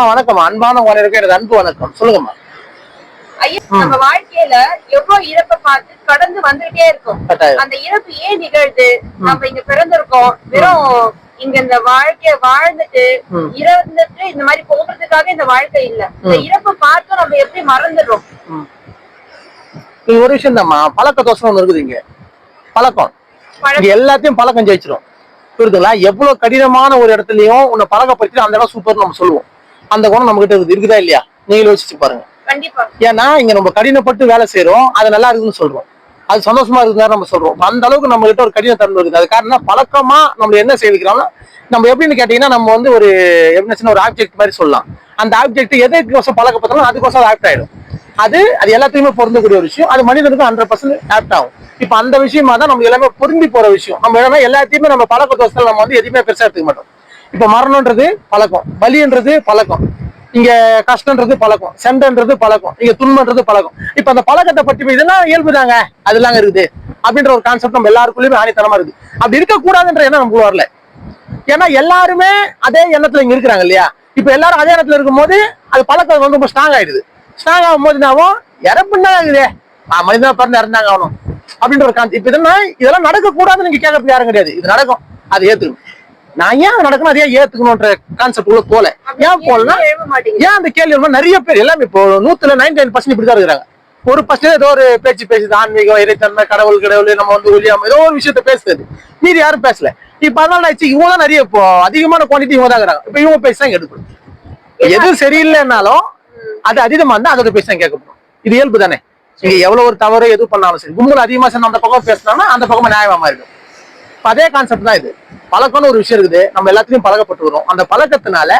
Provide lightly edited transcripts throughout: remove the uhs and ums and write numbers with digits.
வணக்கம். அன்பான உனக்கு எனது அன்பு வணக்கம். சொல்லுங்கம்மா. ஐயா, நம்ம வாழ்க்கையில எவ்வளவு இறப்பை பார்த்து கடந்து வந்துட்டே இருக்கும். அந்த இறப்பு ஏன் நிகழ்து? நம்ம இங்க பிறந்திருக்கோம், வெறும் இங்க இந்த வாழ்க்கைய வாழ்ந்துட்டு இறந்துட்டு இந்த மாதிரி போகிறதுக்காக இந்த வாழ்க்கை இல்ல. இந்த இறப்பை பார்த்து நம்ம எப்படி மறந்துடுறோம்? ஒரு விஷயம் தான்மா, பழக்க தோஷம் ஒண்ணு இருக்குது. இங்க பழக்கம் எல்லாத்தையும் பழக்கம் ஜெயிச்சிடும். புரியுதுங்களா? எவ்வளவு கடினமான ஒரு இடத்துலயும் உன்னை பழக்கப்படுத்தி அந்த இடம் சூப்பர் நம்ம சொல்லுவோம். அந்த குணம் நம்ம கிட்ட இருக்குதா இல்லையா? நீங்களும் யோசிச்சு பாருங்க. ஏன்னா இங்க நம்ம கடினப்பட்டு வேலை செய்யறோம், அது நல்லா இருக்குன்னு சொல்றோம், அது சந்தோஷமா இருக்குன்னு நம்ம சொல்றோம். அந்த அளவுக்கு நம்ம கிட்ட ஒரு கடின தன்மை இருக்குது. அது காரணம் பழக்கமா நம்ம என்ன செய்திக்கிறோம்னா, நம்ம எப்படின்னு கேட்டீங்கன்னா, நம்ம வந்து ஒரு எப்படின்னா ஒரு ஆப்ஜெக்ட் மாதிரி சொல்லலாம். அந்த ஆப்ஜெக்ட் எதுக்கோசம் பழக்கப்பட்டாலும் அதுக்கோசம் ஆப்ட் ஆயிடும். அது எல்லாத்தையுமே பொருந்தக்கூடிய ஒரு விஷயம். அது மனிதனுக்கு 100% ஆப்ட் ஆகும். இப்ப அந்த விஷயமா தான் நம்ம எல்லாமே பொருந்தி போற விஷயம். நம்ம எல்லாமே எல்லாத்தையுமே நம்ம பழக்க தோசத்தில் நம்ம வந்து எதுவுமே பெருசா எடுத்துக்க மாட்டோம். இப்ப மரணம்ன்றது பழக்கம், வலின்றது பழக்கம், இங்க கஷ்டன்றது பழக்கம், சண்டைன்றது பழக்கம், இங்க துன்பன்றது பழக்கம். இப்ப அந்த பழக்கத்தை பற்றி இதெல்லாம் இயல்புதாங்க, அதெல்லாம் இருக்குது அப்படின்ற ஒரு கான்செப்ட் நம்ம எல்லாருக்குள்ளயுமே ஆணித்தனமா இருக்கு. அப்படி இருக்கக்கூடாதுன்ற எண்ணம் நமக்கு வரல. ஏன்னா எல்லாருமே அதே எண்ணத்துல இங்க இருக்கிறாங்க இல்லையா? இப்ப எல்லாரும் அதே இடத்துல இருக்கும் போது அது பழக்கம் வந்து ரொம்ப ஸ்ட்ராங் ஆயிடுது. ஸ்ட்ராங் ஆகும் போது என்னாவும் இறப்புன்னா இருக்குது, மனிதனா பிறந்து இறந்தாங்க ஆகணும் அப்படின்ற ஒரு கான்செப்ட். இப்ப இதெல்லாம் நடக்கக்கூடாதுன்னு நீங்க கேட்கறது யாரும் கிடையாது. இது நடக்கும், அது ஏத்துக்கணும். நான் ஏன் நடக்கணும், அதையே ஏத்துக்கணும்ன்ற கான்செப்ட் உள்ள போல. ஏன் போலன்னா, ஏன் அந்த கேள்வி நிறைய பேர் எல்லாமே இப்போ 99% இப்படிதான் இருக்கிறாங்க. ஒரு பர்சன்ட் ஏதோ ஒரு பேச்சு பேசுது, ஆன்மீகம், இறைத்தன்மை, கடவுள் நம்ம வந்து ஒளியாம ஏதோ ஒரு விஷயத்த பேசுறது, மீறி யாரும் பேசல. இப்ப அதனால இவங்க தான் நிறைய இப்போ அதிகமான குவான்டிட்டி இவங்க தான் இருக்கிறாங்க. இப்ப இவங்க பேசிதான் எடுக்கணும். எது சரியில்லைன்னாலும் அது அதிகமா இருந்தா அதோட பேசிதான் கேட்கப்படும். இது இயல்பு தானே. நீங்க எவ்வளவு ஒரு தவறு எது பண்ணாலும் சரி, கும்பல் அதிகமா சேர்ந்து அந்த பக்கம் பேசினாங்கன்னா அந்த பக்கம் நியாயமா மாறிடும். அதே கான்செப்ட் தான் இது. பழக்கம்னு ஒரு விஷயம் இருக்குது, நம்ம எல்லாத்துலயும் பழக்கப்பட்டு வரும். அந்த பழக்கத்தினால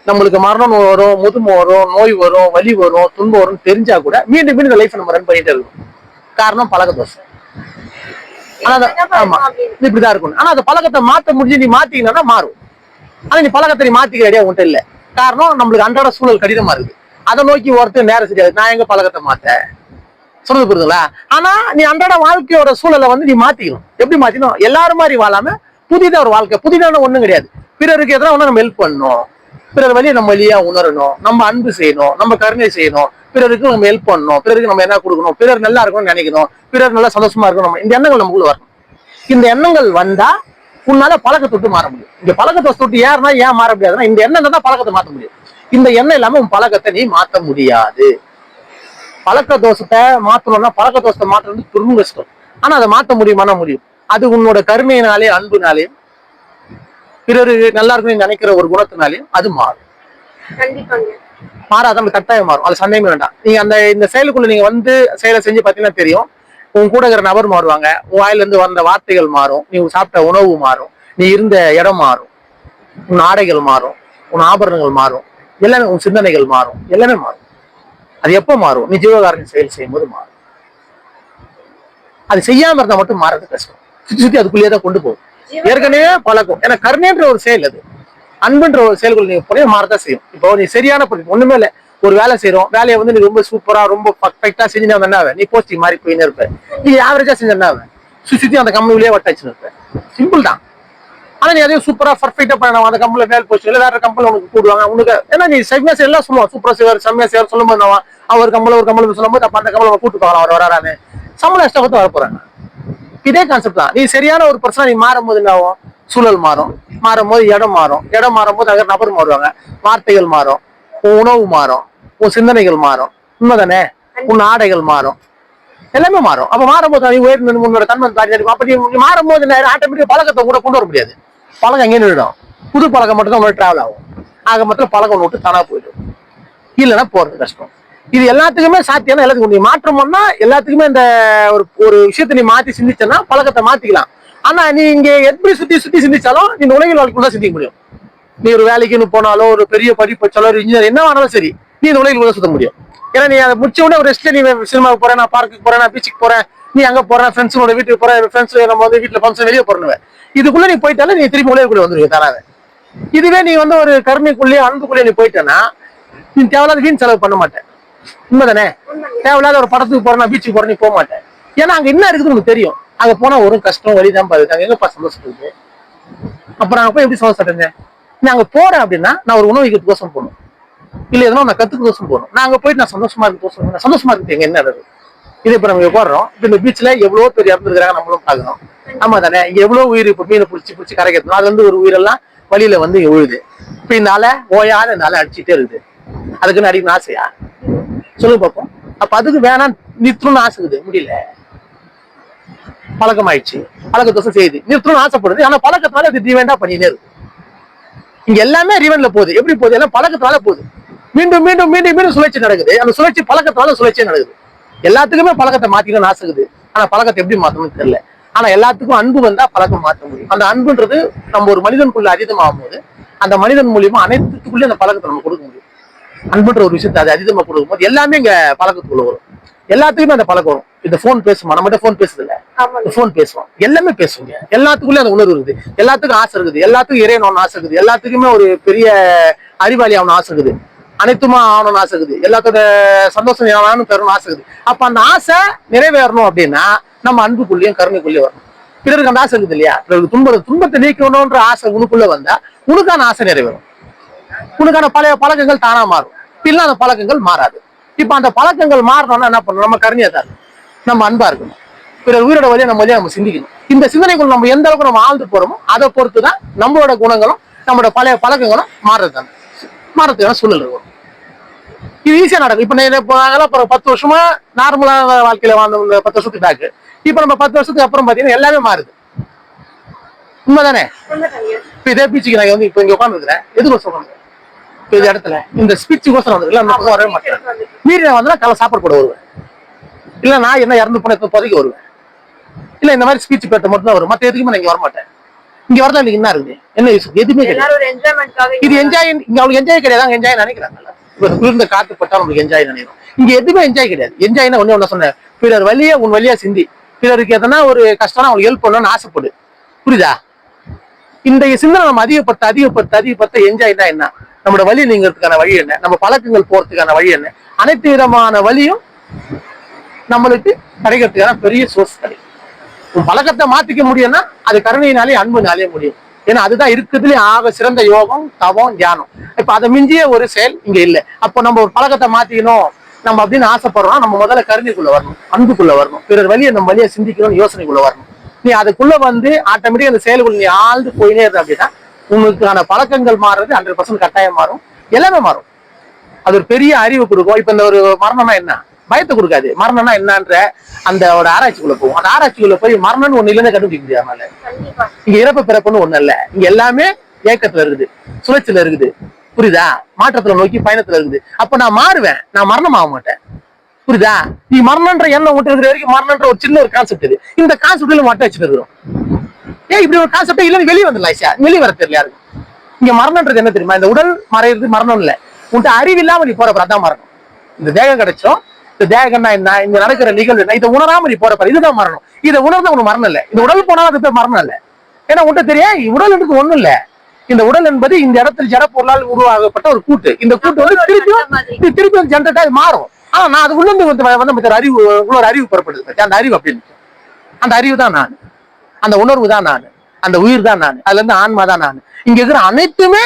நம்மளுக்கு மரணம் வரும், முதுமை வரும், நோய் வரும், வலி வரும், துன்பம் வரும் தெரிஞ்சா கூட மீண்டும் மீண்டும் இந்த லைஃப் நம்ம ரன் பண்ணிட்டே இருக்கணும். காரணம் பழக்க தோஷம். ஆமா, இப்படிதான் இருக்கணும். ஆனா அந்த பழக்கத்தை மாத்த முடிஞ்சு நீ மாத்தீங்கன்னா மாறும். ஆனா நீ பழக்கத்தை நீ மாத்திக்க ஐடியா உன்ட்ட இல்ல. காரணம் நம்மளுக்கு அன்றாட சூழல் கடினமா இருக்கு. அதை நோக்கி ஒருத்தர் நேரம் சரியாது. நான் எங்க பழக்கத்தை மாத்த சொல்றது புரியுதுங்களா? ஆனா நீ அன்றாட வாழ்க்கையோட சூழலை வந்து நீ மாத்திக்கணும். எப்படி மாத்திக்கணும்? எல்லாரும் மாதிரி வாழாம புதிதா ஒரு வாழ்க்கை. புதிதான ஒண்ணும் கிடையாது. பிறருக்கு எதாவது ஒண்ணு நம்ம ஹெல்ப் பண்ணணும், பிறர் வழியை நம்ம வழியா உணரணும், நம்ம அன்பு செய்யணும், நம்ம கருணை செய்யணும், பிறருக்கு நம்ம ஹெல்ப் பண்ணணும், பிறருக்கு நம்ம என்ன கொடுக்கணும், பிறர் நல்லா இருக்கணும்னு நினைக்கணும், பிறர் நல்லா சந்தோஷமா இருக்கணும். இந்த எண்ணங்கள் நமக்குள்ள வரணும். இந்த எண்ணங்கள் வந்தா உன்னால பழக்கத்தை விட்டு மாற முடியும். இந்த பழக்கத்தை விட்டு ஏன்னா ஏன் மாற முடியாதுன்னா, இந்த எண்ணம் தான் பழக்கத்தை மாற்ற முடியும். இந்த எண்ணம் இல்லாம உன் பழக்கத்தை நீ மாற்ற முடியாது. பழக்க தோஷத்தை மாற்றணும்னா, பழக்க தோஷத்தை மாற்றது ரொம்ப கஷ்டம். ஆனா அதை மாற்ற முடியுமானா முடியும். அது உன்னோட கருணையினாலே, அன்புனாலேயும், பிறரு நல்லா இருக்குன்னு நினைக்கிற ஒரு குணத்தினாலேயும் அது மாறும். மாறாத நம்ம கட்டாயம் மாறும், அது சந்தேகமே வேண்டாம். நீங்க இந்த செயலுக்குள்ள நீங்க வந்து செயலை செஞ்சு பார்த்தீங்கன்னா தெரியும். உன் கூட இருக்கிற நபர் மாறுவாங்க, உன் வாயில இருந்து வந்த வார்த்தைகள் மாறும், நீ சாப்பிட்ட உணவு மாறும், நீ இருந்த இடம் மாறும், உன் ஆடைகள் மாறும், உன் ஆபரணங்கள் மாறும், எல்லாமே உன் சிந்தனைகள் மாறும், எல்லாமே மாறும். அது எப்ப மாறும்? நீ ஜீவகாரணி செயல் செய்யும் போது மாறும். அது செய்யாம இருந்தா மட்டும் மாறது கஷ்டம். சுத்தி சுத்தி அதுக்குள்ளேயே தான் கொண்டு போகும். ஏற்கனவே பழக்கம். ஏன்னா கருணைன்ற ஒரு செயல், அது அன்புன்ற ஒரு செயல்கள் நீங்க போய் மாறதான் செய்யும். இப்போ நீ சரியான ஒண்ணுமே இல்லை, ஒரு வேலை செய்யறோம், வேலையை வந்து நீ ரொம்ப சூப்பரா ரொம்ப பர்ஃபெக்டா செஞ்சு என்ன நீ போஸ்டிங் மாதிரி போயின்னு இருப்ப. நீ ஆவரேஜா செஞ்ச என்ன சுத்தி அந்த கம்பெனிலேயே வட்டாச்சுன்னு இருப்ப. சிம்பிள் தான். ஆனா நீ அதையும் சூப்பரா பர்ஃபெக்டா பண்ண அந்த கம்பெனில மேல் போஸ்டிங் வேற கம்பெனி உனக்கு கூடுவாங்க. உனக்கு ஏன்னா நீ செம்மையா செய்ய எல்லாம் சொல்லுவான், சூப்பரா செய்வார், செம்மையா செய்வார் சொல்லும் போது அவர் ஒரு கம்பெனி சொல்லும் போது அப்ப அந்த கம்பெனி கூட்டு போகலாம், அவர் வரானு சம்பளம் எக்ஸ்ட்ரா கொடுத்து வரப்போறாங்க. இதே கான்செப்ட் தான். நீ சரியான ஒரு பர்சனா நீ மாறும் போது என்ன ஆகும்? சூழல் மாறும், மாறும் போது இடம் மாறும், இடம் மாறும் போது அங்கே நபர் மாறுவாங்க, வார்த்தைகள் மாறும், உன் உணவு மாறும், உன் சிந்தனைகள் மாறும், உண்மைதானே? உன் ஆடைகள் மாறும், எல்லாமே மாறும். அப்ப மாறும்போது நீ உயர்ந்து உன்னோட தன்மை தாண்டி அப்ப நீ மாறும் போது ஆட்டோமேட்டிக் பழக்கத்தை கூட கொண்டு வர முடியாது. பழக்கம் எங்கே நின்றுடும்? புது பழக்கம் மட்டும் தான் உங்களுக்கு டிராவல் ஆகும். ஆக மொத்தம் பழக்கம் விட்டு தானா போயிடும், இல்லைன்னா போறது கஷ்டம். இது எல்லாத்துக்குமே சாத்தியம். எல்லாத்துக்கும் நீ மாற்றம்னா எல்லாத்துக்குமே இந்த ஒரு விஷயத்தை நீ மாத்தி சிந்திச்சனா பழக்கத்தை மாத்திக்கலாம். ஆனா நீ இங்க எப்படி சுத்தி சிந்திச்சாலும் நீ உலகில் வாழ்க்கைக்குள்ள சிந்திக்க முடியும். நீ ஒரு வேலைக்குன்னு போனாலும், ஒரு பெரிய படிப்பு வச்சாலும், ஒரு இன்ஜினியர் என்ன ஆனாலும் சரி, நீ இந்த உலகில் சுத்த முடியும். ஏன்னா நீ அதை முடிச்ச உடனே ஒரு ரெஸ்ட்ல நீ சினிமாவுக்கு போறேன், நான் பார்க்குக்கு போறேன், நான் பீச்சுக்கு போறேன், நீ அங்க போறேன், ஃப்ரெண்ட்ஸோட வீட்டுக்கு போறேன், ஃப்ரெண்ட்ஸ் நம்ம வந்து வீட்டுல ஃபங்க்ஷன் வெளியே போறேன், இதுக்குள்ள நீ போயிட்டாலும் நீ திரும்பி உலகிற்குள்ள வந்துருவீங்க தானாவே. இதுவே நீ வந்து ஒரு கருணைக்குள்ளேயே அன்புக்குள்ளேயே நீ போயிட்டேன்னா நீ தேவையில்லாத வீண் செலவு பண்ண மாட்டேன். உண்மைதானே? தேவையில்லாத ஒரு படத்துக்கு போறேன், பீச்சுக்கு போறேன், நீ போக மாட்டேன். ஏன்னா அங்க என்ன இருக்குதுன்னு உனக்கு தெரியும். அங்க போனா ஒரு கஷ்டம் வழிதான் பாரு, அங்க எங்கப்பா சந்தோஷப்படுது. அப்புறம் அங்க போய் எப்படி சந்தோஷப்படுங்க? நான் அங்க போறேன் அப்படின்னா நான் ஒரு உணவு வைக்கிறதுக்கோசம் போகணும். இல்ல எதனா நான் கத்துக்கோசம் போறோம். நான் அங்க போயிட்டு நான் சந்தோஷமா இருக்கு சந்தோஷமா இருக்கு எங்க என்ன இருக்கு. இது இப்ப நம்ம போடுறோம். இப்ப இந்த பீச்ல எவ்வளவு பேர் இறந்துருக்காங்க நம்மளும் பாக்குறோம். ஆமா தானே? இங்க எவ்வளவு உயிர் இப்ப மீனை பிடிச்சி கரைக்கணும். அதுல இருந்து ஒரு உயிரெல்லாம் வழியில வந்து இங்க விழுது. இப்ப இந்த ஓயாத அடிச்சுட்டே இருக்குது. அதுக்குன்னு அடிக்கணும் ஆசையா சொல்லுங்க பார்ப்போம். அப்ப அதுக்கு வேணாம் நிறுத்தணும்னு ஆசைக்குது, முடியல, பழக்கம் ஆயிடுச்சு. பழக்கத்தோசம் செய்யுது, நிறுத்தணும்னு ஆசைப்படுது. ஆனா பழக்கத்தினால இது ரீவெண்டா பண்ணினே இருக்கு. இங்க எல்லாமே ரீவெண்ட்ல போகுது. எப்படி போகுது? எல்லாம் பழக்கத்தினால போகுது. மீண்டும் மீண்டும் மீண்டும் மீண்டும் சுழற்சி நடக்குது. அந்த சுழற்சி பழக்கத்தால சுழற்சி நடக்குது. எல்லாத்துக்குமே பழக்கத்தை மாத்திக்கணும்னு ஆசைக்குது. ஆனா பழக்கத்தை எப்படி மாத்தணும்னு தெரியல. ஆனா எல்லாத்துக்கும் அன்பு வந்தா பழக்கம் மாற்ற முடியும். அந்த அன்புன்றது நம்ம ஒரு மனிதனுக்குள்ள அதிகமாகும் போது அந்த மனிதன் மூலியமா அனைத்துக்குள்ளே அந்த பழக்கத்தை நம்ம கொடுக்க முடியும். அன்புன்ற ஒரு விஷயத்தை அது அதிகமா கொடுக்கும் போது எல்லாமே இங்க பழக்கத்துக்குள்ள வரும். எல்லாத்துக்குமே அந்த பழக்கம் வரும். இந்த போன் பேசுமா, நம்ம போன் பேசுது இல்ல, போன் பேசுவோம், எல்லாமே பேசுவோங்க. எல்லாத்துக்குள்ளே அந்த உணர்வு இருக்குது. எல்லாத்துக்கும் ஆசை இருக்குது. எல்லாத்துக்கும் இறைவன் ஆசை இருக்குது. எல்லாத்துக்குமே ஒரு பெரிய அறிவாளி ஆகணும் ஆசை இருக்குது. அனைத்துமா ஆகணும்னு ஆசை இருக்குது. எல்லாத்தோட சந்தோஷம் பெறணும்னு ஆசை இருக்குது. அப்ப அந்த ஆசை நிறைவேறணும் அப்படின்னா நம்ம அன்புக்குள்ளேயும் கருணைக்குள்ளேயும் வரணும். பிறருக்கு அந்த ஆசை இருக்குது இல்லையா? பிறருக்கு துன்பத்தை நீக்கணும்ன்ற ஆசை உனக்குள்ள வந்தா உனக்கான ஆசை நிறைவேறும். உனக்கான பழைய பழக்கங்கள் தானா மாறும். இல்ல அந்த பழக்கங்கள் மாறாது. இப்ப அந்த பழக்கங்கள் மாறணும்னா என்ன பண்ணணும்? நம்ம கருணையா தான் நம்ம அன்பா இருக்கணும். பிறர் உயிரோட வழியை நம்ம வழியா நம்ம சிந்திக்கணும். இந்த சிந்தனைக்குள் நம்ம எந்த அளவுக்கு நம்ம ஆழ்ந்து போறோமோ அதை பொறுத்துதான் நம்மளோட குணங்களும் நம்மளோட பழைய பழக்கங்களும் மாறதுக்கான சூழல் வரும். இது ஈஸியா நடக்கும். இப்ப நாங்கெல்லாம் 10 வருஷமா நார்மலா வாழ்க்கையில வாழ்ந்த 10 வருஷத்துக்கு பேக்கு. இப்ப நம்ம 10 வருஷத்துக்கு அப்புறம் பாத்தீங்கன்னா எல்லாமே மாறுது. உண்மைதானே? இப்ப இதே பீச்சுக்கு நான் வந்து இப்ப இங்க உட்கார்ந்து இருக்கிறேன். எதுக்கு சொல்றேன்? இந்த இடத்துல இந்த ஸ்பீச்சுக்கோசரம் வந்துருக்கல, அந்த பக்கம் வரவே மாட்டேன். மீறி நான் வந்து காலை சாப்பாடு போட வருவேன். இல்ல நான் என்ன இறந்து போன இப்போதைக்கு வருவேன். இல்ல இந்த மாதிரி ஸ்பீச் பேட்ட மட்டும் தான் வரும். மத்த எதுக்குமே நான் இங்க வர மாட்டேன். இங்க வரதான் எனக்கு என்ன இருக்குது? என்ன யூஸ்? எதுவுமே கிடையாது. இது என்ஜாய். இங்க அவங்களுக்கு என்ஜாய் கிடையாது. என்ஜாய் நினைக்கிறாங்கல்ல. குளிர்ந்த காத்து பட்டா உங்களுக்கு என்ஜாய் நினைக்கிறோம். இங்க எதுவுமே என்ஜாய் கிடையாது. என்ஜாய்னா ஒண்ணு சொன்னேன், பிறர் வழியா உன் வழியா சிந்தி. பிறருக்கு எதனா ஒரு கஷ்டம் அவங்களுக்கு ஹெல்ப் பண்ணணும்னு ஆசைப்படு. புரியுதா? இந்த சிந்தனை நம்ம அதிகப்படுத்த என்ஜாய்னா என்ன? நம்மளோட வழி நீங்கிறதுக்கான வழி என்ன? நம்ம பழக்கங்கள் போறதுக்கான வழி என்ன? அனைத்து விதமான வழியும் நம்மளுக்கு கிடைக்கிறதுக்கான பெரிய சோர்ஸ் கிடைக்கும். உன் பழக்கத்தை மாத்திக்க முடியும்னா அது கருணையினாலே அன்புனாலே முடியும். ஏன்னா அதுதான் இருக்கிறதுலே ஆக சிறந்த யோகம், தவம், தியானம். இப்ப அதை மிஞ்சிய ஒரு செயல் இங்க இல்லை. அப்போ நம்ம ஒரு பழக்கத்தை மாத்திக்கணும் நம்ம அப்படின்னு ஆசைப்படுறோம். நம்ம முதல்ல கருணைக்குள்ள வரணும், அன்புக்குள்ள வரணும். பிறர் வழியை நம்ம வழியை சிந்திக்கணும்னு யோசனைக்குள்ள வரணும். நீ அதுக்குள்ள வந்து ஆட்டோமேட்டிக்கா அந்த செயலுக்குள்ள நீ ஆழ்ந்து போயினே இருந்த அப்படின்னா உங்களுக்கான பழக்கங்கள் மாறுறது 100% கட்டாயம் மாறும். எல்லாமே மாறும். அது ஒரு பெரிய அறிவு கொடுக்கும். இப்ப இந்த ஒரு மரணம்னா என்ன? பயத்தை கொடுக்காது. மரணம்னா என்னன்ற அந்த ஒரு ஆராய்ச்சிக்குள்ள போகும். அந்த ஆராய்ச்சிக்குள்ள போய் மரணம்னு ஒண்ணு இல்லைன்னு கண்டுபிடிக்க முடியாமல. இங்க இறப்பு பிறப்புன்னு ஒண்ணு இல்ல. இங்க எல்லாமே ஏக்கத்துல இருக்குது, சுழற்சியில இருக்குது. புரியுதா? மாற்றத்துல நோக்கி பயணத்துல இருக்குது. அப்ப நான் மாறுவேன், நான் மரணம் ஆக மாட்டேன். புரியுதா? நீ மரணன்ற எண்ணம் விட்டு இருக்கிற வரைக்கும் மரணன்ற ஒரு சின்ன ஒரு கான்செப்ட் இது. இந்த கான்செப்ட்ல மட்டும் வச்சுட்டு இருக்கிறோம். ஏன் இப்படி ஒரு கான்செப்ட் இல்ல? வெளியே வந்துடலாம். வெளியே வர தெரியல யாருக்கும். இங்க மரணன்றது என்ன தெரியுமா? இந்த உடல் மறையிறது மரணம் இல்ல. உன்ட்டு அறிவு இல்லாம நீ போற அதான் மரணம். இந்த தேகம் கிடைச்சோம். இந்த தேகம்னா என்ன? இங்க நடக்கிற நிகழ்வு என்ன? இதை உணராம நீ போற இதுதான் மரணம். இதை உணர்ந்தா உனக்கு மரணம் இல்ல. இந்த உடல் போனாலும் அது பேர் மரணம் இல்ல. ஏன்னா உன்ட்ட தெரியும் உடல் என்றது ஒண்ணும் இல்ல. இந்த உடல் என்பது இந்த இடத்துல ஜட பொருளால் உருவாகப்பட்ட ஒரு கூட்டு. இந்த கூட்டு வந்து திருப்பி ஜென்ரேட் ஆகி மாறும். ஆனா நான் அது உள்ள வந்து அறிவு உள்ள அறிவு புறப்படுது. அந்த அறிவு அப்படின்னு அந்த அறிவு தான் நான், அந்த உணர்வு தான் நான், அந்த உயிர் தான் நான், அதுல இருந்து ஆன்மா தான் நான். இங்க இருக்கிற அனைத்துமே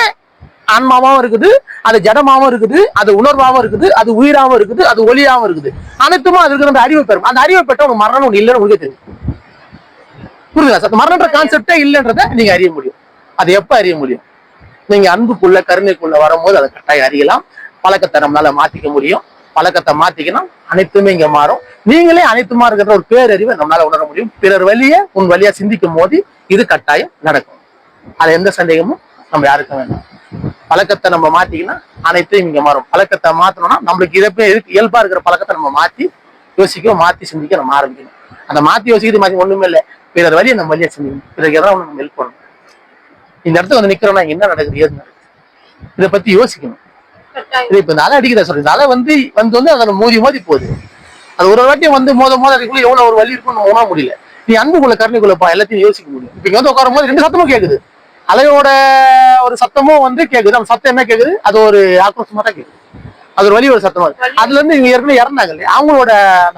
ஆன்மாவும் இருக்குது, அது ஜடமாவும் இருக்குது, அது உணர்வாகவும் இருக்குது, அது உயிராகவும் இருக்குது, அது ஒளியாகவும் இருக்குது. அனைத்துமா அது இருக்கிற அந்த அறிவை பெறும். அந்த அறிவை பெற்ற ஒரு மரணம் ஒண்ணு இல்லைன்னு உங்களுக்கு தெரியும். புரியுதா சார்? மரணன்ற கான்செப்டே இல்லைன்றத நீங்க அறிய முடியும். அது எப்ப அறிய முடியும்? நீங்க அன்புக்குள்ள கருணைக்குள்ள வரும்போது அதை கட்டாயம் அறியலாம். பழக்கத்தை நம்மளால மாத்திக்க முடியும். பழக்கத்தை மாத்திக்கணும், அனைத்துமே இங்க மாறும். நீங்களே அனைத்துமா இருக்கிற ஒரு பேரறிவை நம்மளால உணர முடியும். பிறர் வழிய உன் வழியா சிந்திக்கும் போது இது கட்டாயம் நடக்கும். அது எந்த சந்தேகமும் நம்ம யாருக்கும் வேண்டாம். பழக்கத்தை நம்ம மாத்திக்கினா அனைத்தையும் இங்க மாறும். பழக்கத்தை மாத்தணும்னா நம்மளுக்கு இதே இயல்பா இருக்கிற பழக்கத்தை நம்ம மாத்தி யோசிக்க, மாத்தி சிந்திக்க நம்ம ஆரம்பிக்கணும். அந்த மாத்தி யோசிக்கிறது மாத்தி ஒண்ணுமே இல்லை. பிறர் வழியை நம்ம வழியா சிந்திக்கணும். பிறகு எதாவது நம்ம ஹெல்ப் பண்ணணும். இந்த இடத்துல வந்து நிக்கிறோம்னா என்ன நடக்குது, ஏது நடக்குது, இதை பத்தி யோசிக்கணும். இது இப்ப இந்த அலை அடிக்கிறத சொல்றேன். அலை வந்து அதை மோதி போகுது. அது ஒரு வாட்டியும் வந்து மோத அதுக்குள்ள எவ்வளவு ஒரு வலி இருக்கும்னு உணர முடியல. நீ அன்புக்குள்ள கருணைக்குள்ளப்பா எல்லாத்தையும் யோசிக்க முடியும். இப்ப இங்க வந்து உட்காரும் போது 2 சத்தமும் கேக்குது. அலையோட ஒரு சத்தமும் வந்து கேக்குது. அந்த சத்தம் என்ன கேக்குது? அது ஒரு ஆக்ரோஷமா தான் கேக்குது. அது ஒரு வலி ஒரு சத்தமா இருக்கு. அதுல இருந்து இவங்க ஏற்கனவே இறந்தாங்க இல்லையா, அவங்களோட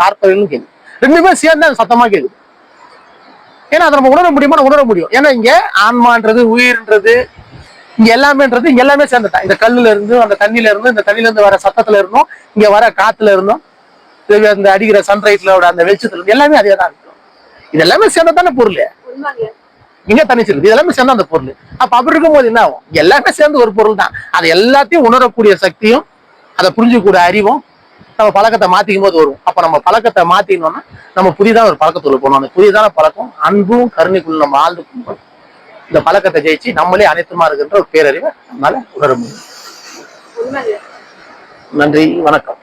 ஆர்ப்பரிகளும் கேக்குது. 2மே சேர்ந்து அந்த சத்தமா கேக்குது. ஏன்னா அதை நம்ம உணர முடியுமா? உணர முடியும். ஏன்னா இங்க ஆன்மான்றது, உயிர்ன்றது, இங்க எல்லாமேன்றது இங்க எல்லாமே சேர்ந்துட்டான். இந்த கல்லுல இருந்து, அந்த தண்ணியில இருந்து, இந்த தண்ணியில இருந்து வர சத்தத்துல இருந்தும், இங்க வர காத்துல இருந்தும், இந்த அடிக்கிற சன்ரைஸ்லோட அந்த வெளிச்சத்துல இருந்து எல்லாமே அதே தான் இருக்கும். இது எல்லாமே சேர்ந்ததானே பொருள். இங்க தனிச்சிருக்கு, இதெல்லாமே சேர்ந்து அந்த பொருள். அப்ப அப்படி இருக்கும்போது என்ன ஆகும்? எல்லாமே சேர்ந்து ஒரு பொருள் தான். அதை எல்லாத்தையும் உணரக்கூடிய சக்தியும், அதை புரிஞ்சுக்கூடிய அறிவும் நம்ம பழக்கத்தை மாத்திக்கும் போது வரும். அப்ப நம்ம பழக்கத்தை மாத்தினோம்னா நம்ம புதிதாக ஒரு பழக்கத்துள்ள போனோம். அந்த புதிதான பழக்கம் அன்பும் கருணைக்குள்ள நம்ம ஆழ்ந்து இந்த பழக்கத்தை ஜெயிச்சு நம்மளே அனைத்துமா இருக்கின்ற ஒரு பேரறிவை நம்மளால உணர முடியும். நன்றி, வணக்கம்.